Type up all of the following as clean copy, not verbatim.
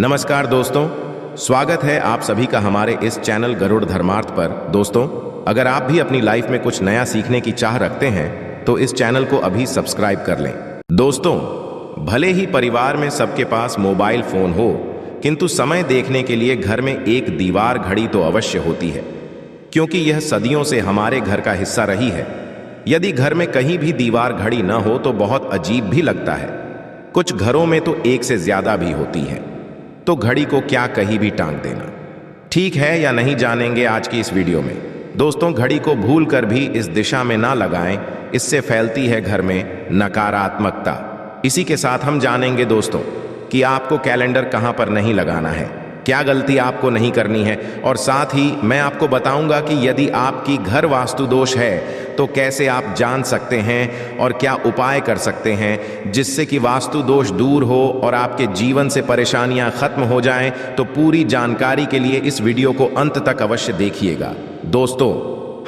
नमस्कार दोस्तों, स्वागत है आप सभी का हमारे इस चैनल गरुड़ धर्मार्थ पर। दोस्तों, अगर आप भी अपनी लाइफ में कुछ नया सीखने की चाह रखते हैं तो इस चैनल को अभी सब्सक्राइब कर लें। दोस्तों, भले ही परिवार में सबके पास मोबाइल फोन हो, किंतु समय देखने के लिए घर में एक दीवार घड़ी तो अवश्य होती है, क्योंकि यह सदियों से हमारे घर का हिस्सा रही है। यदि घर में कहीं भी दीवार घड़ी न हो तो बहुत अजीब भी लगता है। कुछ घरों में तो एक से ज्यादा भी होती है, तो घड़ी को क्या कहीं भी टांग देना ठीक है या नहीं, जानेंगे आज की इस वीडियो में। दोस्तों, घड़ी को भूल कर भी इस दिशा में ना लगाएं, इससे फैलती है घर में नकारात्मकता। इसी के साथ हम जानेंगे दोस्तों कि आपको कैलेंडर कहां पर नहीं लगाना है, क्या गलती आपको नहीं करनी है, और साथ ही मैं आपको बताऊंगा कि यदि आपकी घर वास्तु दोष है तो कैसे आप जान सकते हैं और क्या उपाय कर सकते हैं जिससे कि वास्तु दोष दूर हो और आपके जीवन से परेशानियां खत्म हो जाएं। तो पूरी जानकारी के लिए इस वीडियो को अंत तक अवश्य देखिएगा। दोस्तों,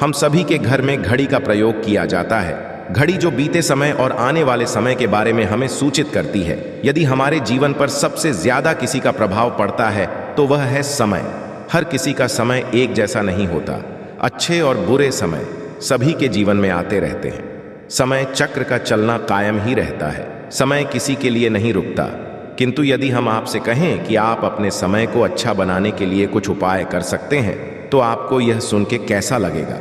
हम सभी के घर में घड़ी का प्रयोग किया जाता है। घड़ी जो बीते समय और आने वाले समय के बारे में हमें सूचित करती है। यदि हमारे जीवन पर सबसे ज्यादा किसी का प्रभाव पड़ता है तो वह है समय। हर किसी का समय एक जैसा नहीं होता। अच्छे और बुरे समय सभी के जीवन में आते रहते हैं। समय चक्र का चलना कायम ही रहता है। समय किसी के लिए नहीं रुकता। किंतु यदि हम आपसे कहें कि आप अपने समय को अच्छा बनाने के लिए कुछ उपाय कर सकते हैं तो आपको यह सुन के कैसा लगेगा?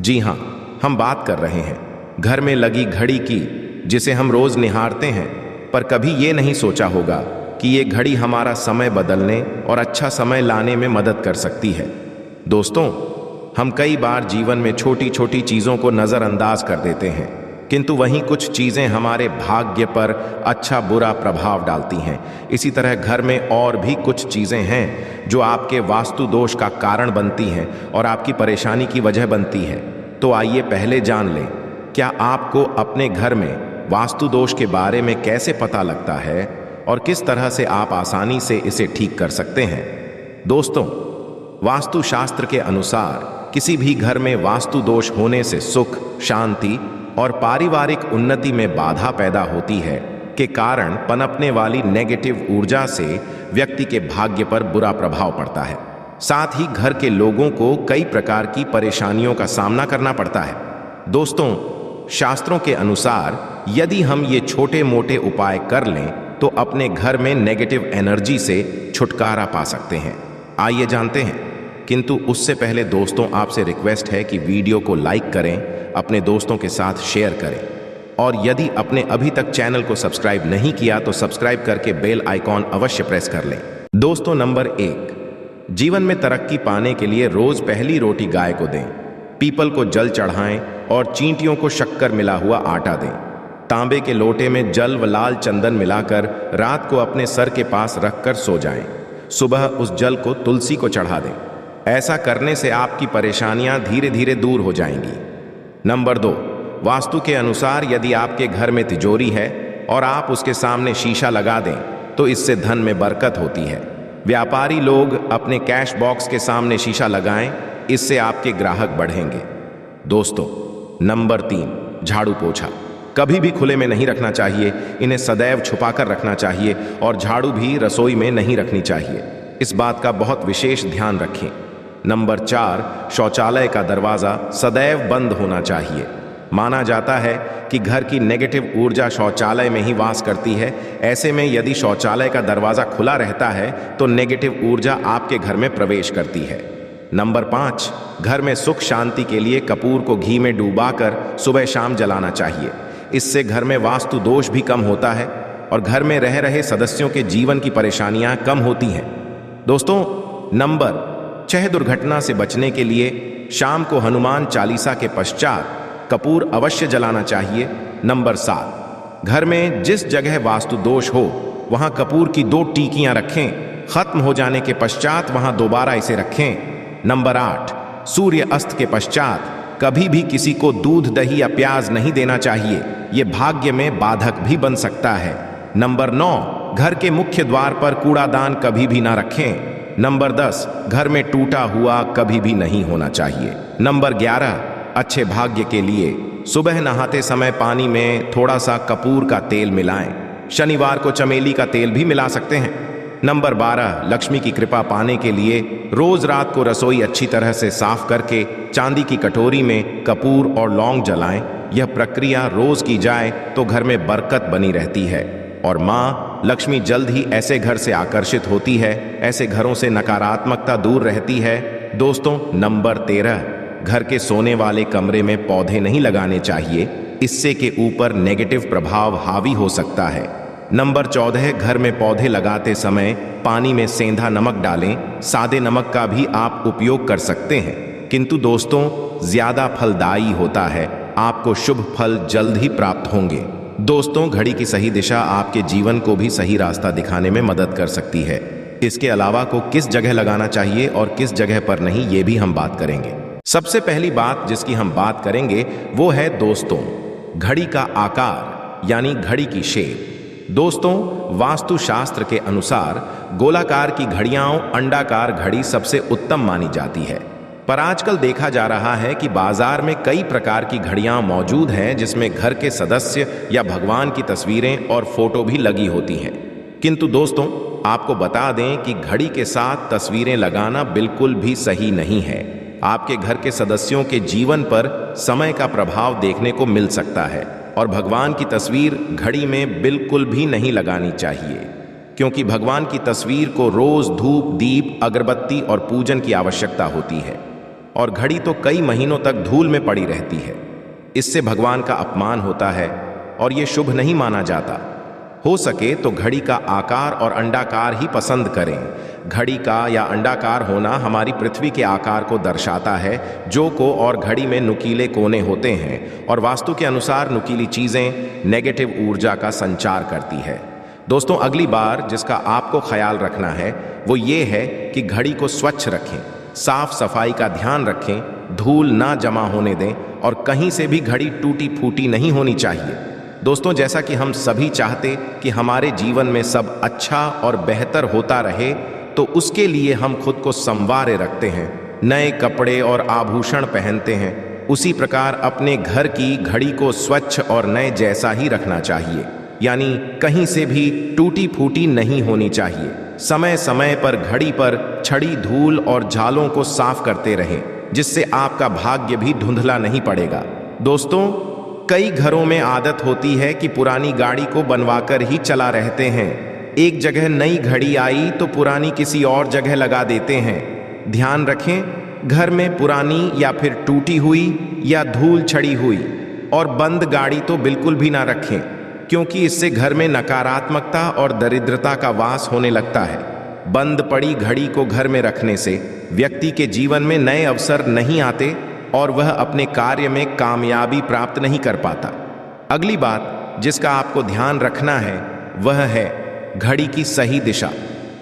जी हाँ, हम बात कर रहे हैं घर में लगी घड़ी की, जिसे हम रोज निहारते हैं, पर कभी ये नहीं सोचा होगा कि ये घड़ी हमारा समय बदलने और अच्छा समय लाने में मदद कर सकती है। दोस्तों, हम कई बार जीवन में छोटी छोटी चीज़ों को नज़रअंदाज कर देते हैं, किंतु वहीं कुछ चीज़ें हमारे भाग्य पर अच्छा बुरा प्रभाव डालती हैं। इसी तरह घर में और भी कुछ चीज़ें हैं जो आपके वास्तु दोष का कारण बनती हैं और आपकी परेशानी की वजह बनती है। तो आइए पहले जान लें, क्या आपको अपने घर में वास्तु दोष के बारे में कैसे पता लगता है और किस तरह से आप आसानी से इसे ठीक कर सकते हैं। दोस्तों, वास्तु शास्त्र के अनुसार किसी भी घर में वास्तु दोष होने से सुख, शांति और पारिवारिक उन्नति में बाधा पैदा होती है, के कारण पनपने वाली नेगेटिव ऊर्जा से व्यक्ति के भाग्य पर बुरा प्रभाव पड़ता है। साथ ही घर के लोगों को कई प्रकार की परेशानियों का सामना करना पड़ता है। दोस्तों, शास्त्रों के अनुसार यदि हम ये छोटे मोटे उपाय कर लें तो अपने घर में नेगेटिव एनर्जी से छुटकारा पा सकते हैं। आइए जानते हैं, किंतु उससे पहले दोस्तों आपसे रिक्वेस्ट है कि वीडियो को लाइक करें, अपने दोस्तों के साथ शेयर करें, और यदि आपने अभी तक चैनल को सब्सक्राइब नहीं किया तो सब्सक्राइब करके बेल आइकॉन अवश्य प्रेस कर लें। दोस्तों, नंबर 1, जीवन में तरक्की पाने के लिए रोज पहली रोटी गाय को दें, पीपल को जल चढ़ाएं और चींटियों को शक्कर मिला हुआ आटा दें। तांबे के लोटे में जल व लाल चंदन मिलाकर रात को अपने सर के पास रखकर सो जाएं। सुबह उस जल को तुलसी को चढ़ा दें। ऐसा करने से आपकी परेशानियां धीरे धीरे दूर हो जाएंगी। नंबर 2, वास्तु के अनुसार यदि आपके घर में तिजोरी है और आप उसके सामने शीशा लगा दें तो इससे धन में बरकत होती है। व्यापारी लोग अपने कैश बॉक्स के सामने शीशा लगाएं, इससे आपके ग्राहक बढ़ेंगे। दोस्तों, नंबर 3, झाड़ू पोछा कभी भी खुले में नहीं रखना चाहिए। इन्हें सदैव छुपाकर रखना चाहिए और झाड़ू भी रसोई में नहीं रखनी चाहिए। इस बात का बहुत विशेष ध्यान रखें। नंबर 4, शौचालय का दरवाज़ा सदैव बंद होना चाहिए। माना जाता है कि घर की नेगेटिव ऊर्जा शौचालय में ही वास करती है। ऐसे में यदि शौचालय का दरवाज़ा खुला रहता है तो नेगेटिव ऊर्जा आपके घर में प्रवेश करती है। नंबर 5, घर में सुख शांति के लिए कपूर को घी में डुबाकर सुबह शाम जलाना चाहिए। इससे घर में वास्तु दोष भी कम होता है और घर में रह रहे सदस्यों के जीवन की परेशानियां कम होती हैं। दोस्तों, नंबर 6, दुर्घटना से बचने के लिए शाम को हनुमान चालीसा के पश्चात कपूर अवश्य जलाना चाहिए। नंबर 7, घर में जिस जगह वास्तु दोष हो वहां कपूर की 2 टीकियां रखें। खत्म हो जाने के पश्चात वहां दोबारा इसे रखें। नंबर 8, सूर्य अस्त के पश्चात कभी भी किसी को दूध, दही या प्याज नहीं देना चाहिए। ये भाग्य में बाधक भी बन सकता है। नंबर 9, घर के मुख्य द्वार पर कूड़ादान कभी भी ना रखें। नंबर 10, घर में टूटा हुआ कभी भी नहीं होना चाहिए। नंबर 11, अच्छे भाग्य के लिए सुबह नहाते समय पानी में थोड़ा सा कपूर का तेल मिलाएं। शनिवार को चमेली का तेल भी मिला सकते हैं। नंबर 12, लक्ष्मी की कृपा पाने के लिए रोज रात को रसोई अच्छी तरह से साफ करके चांदी की कटोरी में कपूर और लौंग जलाएं। यह प्रक्रिया रोज की जाए तो घर में बरकत बनी रहती है और माँ लक्ष्मी जल्द ही ऐसे घर से आकर्षित होती है, ऐसे घरों से नकारात्मकता दूर रहती है। दोस्तों, नंबर 13, घर के सोने वाले कमरे में पौधे नहीं लगाने चाहिए, इससे के ऊपर नेगेटिव प्रभाव हावी हो सकता है। नंबर 14, घर में पौधे लगाते समय पानी में सेंधा नमक डालें। सादे नमक का भी आप उपयोग कर सकते हैं, किंतु दोस्तों ज्यादा फलदायी होता है, आपको शुभ फल जल्द ही प्राप्त होंगे। दोस्तों, घड़ी की सही दिशा आपके जीवन को भी सही रास्ता दिखाने में मदद कर सकती है। इसके अलावा को किस जगह लगाना चाहिए और किस जगह पर नहीं, ये भी हम बात करेंगे। सबसे पहली बात जिसकी हम बात करेंगे वो है दोस्तों घड़ी का आकार, यानी घड़ी की शेप। दोस्तों, वास्तुशास्त्र के अनुसार गोलाकार की घड़ियां अंडाकार घड़ी सबसे उत्तम मानी जाती है, पर आजकल देखा जा रहा है कि बाजार में कई प्रकार की घड़ियां मौजूद हैं जिसमें घर के सदस्य या भगवान की तस्वीरें और फोटो भी लगी होती हैं। किंतु दोस्तों, आपको बता दें कि घड़ी के साथ तस्वीरें लगाना बिल्कुल भी सही नहीं है। आपके घर के सदस्यों के जीवन पर समय का प्रभाव देखने को मिल सकता है और भगवान की तस्वीर घड़ी में बिल्कुल भी नहीं लगानी चाहिए, क्योंकि भगवान की तस्वीर को रोज धूप, दीप, अगरबत्ती और पूजन की आवश्यकता होती है और घड़ी तो कई महीनों तक धूल में पड़ी रहती है। इससे भगवान का अपमान होता है और ये शुभ नहीं माना जाता। हो सके तो घड़ी का आकार और अंडाकार ही पसंद करें। घड़ी का या अंडाकार होना हमारी पृथ्वी के आकार को दर्शाता है, जो को और घड़ी में नुकीले कोने होते हैं और वास्तु के अनुसार नुकीली चीजें नेगेटिव ऊर्जा का संचार करती है। दोस्तों, अगली बार जिसका आपको ख्याल रखना है वो ये है कि घड़ी को स्वच्छ रखें, साफ सफाई का ध्यान रखें, धूल ना जमा होने दें और कहीं से भी घड़ी टूटी फूटी नहीं होनी चाहिए। दोस्तों, जैसा कि हम सभी चाहते कि हमारे जीवन में सब अच्छा और बेहतर होता रहे, तो उसके लिए हम खुद को संवारे रखते हैं, नए कपड़े और आभूषण पहनते हैं। उसी प्रकार अपने घर की घड़ी को स्वच्छ और नए जैसा ही रखना चाहिए, यानी कहीं से भी टूटी फूटी नहीं होनी चाहिए। समय समय पर घड़ी पर छड़ी, धूल और झालों को साफ करते रहें, जिससे आपका भाग्य भी धुंधला नहीं पड़ेगा। दोस्तों, कई घरों में आदत होती है कि पुरानी गाड़ी को बनवाकर ही चला रहते हैं। एक जगह नई घड़ी आई तो पुरानी किसी और जगह लगा देते हैं। ध्यान रखें, घर में पुरानी या फिर टूटी हुई या धूल छड़ी हुई और बंद गाड़ी तो बिल्कुल भी ना रखें, क्योंकि इससे घर में नकारात्मकता और दरिद्रता का वास होने लगता है। बंद पड़ी घड़ी को घर में रखने से व्यक्ति के जीवन में नए अवसर नहीं आते और वह अपने कार्य में कामयाबी प्राप्त नहीं कर पाता। अगली बात जिसका आपको ध्यान रखना है वह है घड़ी की सही दिशा।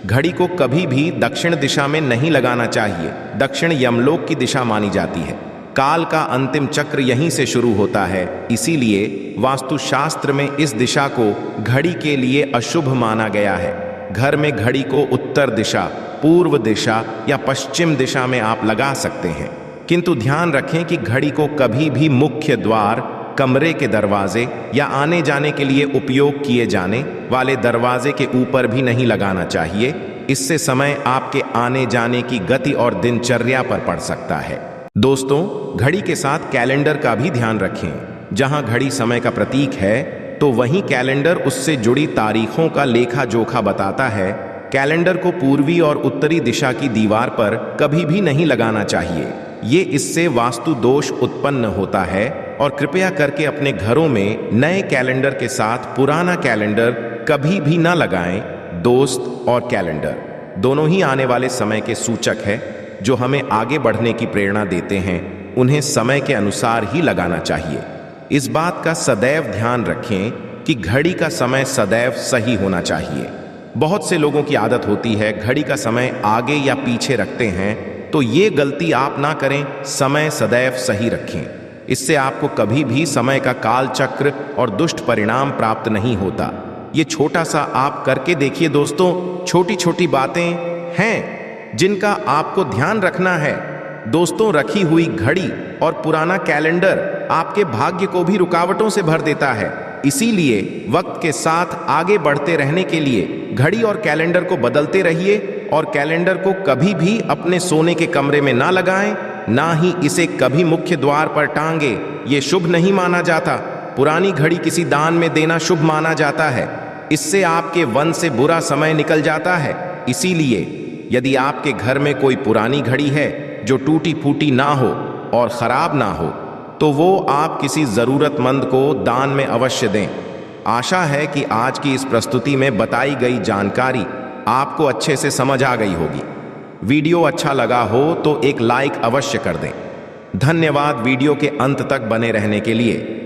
घड़ी को कभी भी दक्षिण दिशा में नहीं लगाना चाहिए। दक्षिण यमलोक की दिशा मानी जाती है। काल का अंतिम चक्र यहीं से शुरू होता है, इसीलिए वास्तुशास्त्र में इस दिशा को घड़ी के लिए अशुभ माना गया है। घर में घड़ी को उत्तर दिशा, पूर्व दिशा या पश्चिम दिशा में आप लगा सकते हैं, किंतु ध्यान रखें कि घड़ी को कभी भी मुख्य द्वार, कमरे के दरवाजे या आने जाने के लिए उपयोग किए जाने वाले दरवाजे के ऊपर भी नहीं लगाना चाहिए। इससे समय आपके आने जाने की गति और दिनचर्या पर पड़ सकता है। दोस्तों, घड़ी के साथ कैलेंडर का भी ध्यान रखें। जहां घड़ी समय का प्रतीक है तो वहीं कैलेंडर उससे जुड़ी तारीखों का लेखा जोखा बताता है। कैलेंडर को पूर्वी और उत्तरी दिशा की दीवार पर कभी भी नहीं लगाना चाहिए। ये इससे वास्तु दोष उत्पन्न होता है और कृपया करके अपने घरों में नए कैलेंडर के साथ पुराना कैलेंडर कभी भी ना लगाएं। दोस्त और कैलेंडर दोनों ही आने वाले समय के सूचक है, जो हमें आगे बढ़ने की प्रेरणा देते हैं। उन्हें समय के अनुसार ही लगाना चाहिए। इस बात का सदैव ध्यान रखें कि घड़ी का समय सदैव सही होना चाहिए। बहुत से लोगों की आदत होती है घड़ी का समय आगे या पीछे रखते हैं, तो ये गलती आप ना करें। समय सदैव सही रखें, इससे आपको कभी भी समय का काल चक्र और दुष्ट परिणाम प्राप्त नहीं होता। ये छोटा सा आप करके देखिए दोस्तों। छोटी छोटी बातें हैं जिनका आपको ध्यान रखना है। दोस्तों, रखी हुई घड़ी और पुराना कैलेंडर आपके भाग्य को भी रुकावटों से भर देता है। इसीलिए वक्त के साथ आगे बढ़ते रहने के लिए घड़ी और कैलेंडर को बदलते रहिए और कैलेंडर को कभी भी अपने सोने के कमरे में ना लगाएं, ना ही इसे कभी मुख्य द्वार पर टांगे। ये शुभ नहीं माना जाता। पुरानी घड़ी किसी दान में देना शुभ माना जाता है। इससे आपके वन से बुरा समय निकल जाता है। इसीलिए यदि आपके घर में कोई पुरानी घड़ी है जो टूटी फूटी ना हो और खराब ना हो, तो वो आप किसी जरूरतमंद को दान में अवश्य दें। आशा है कि आज की इस प्रस्तुति में बताई गई जानकारी आपको अच्छे से समझ आ गई होगी। वीडियो अच्छा लगा हो तो एक लाइक अवश्य कर दें। धन्यवाद वीडियो के अंत तक बने रहने के लिए।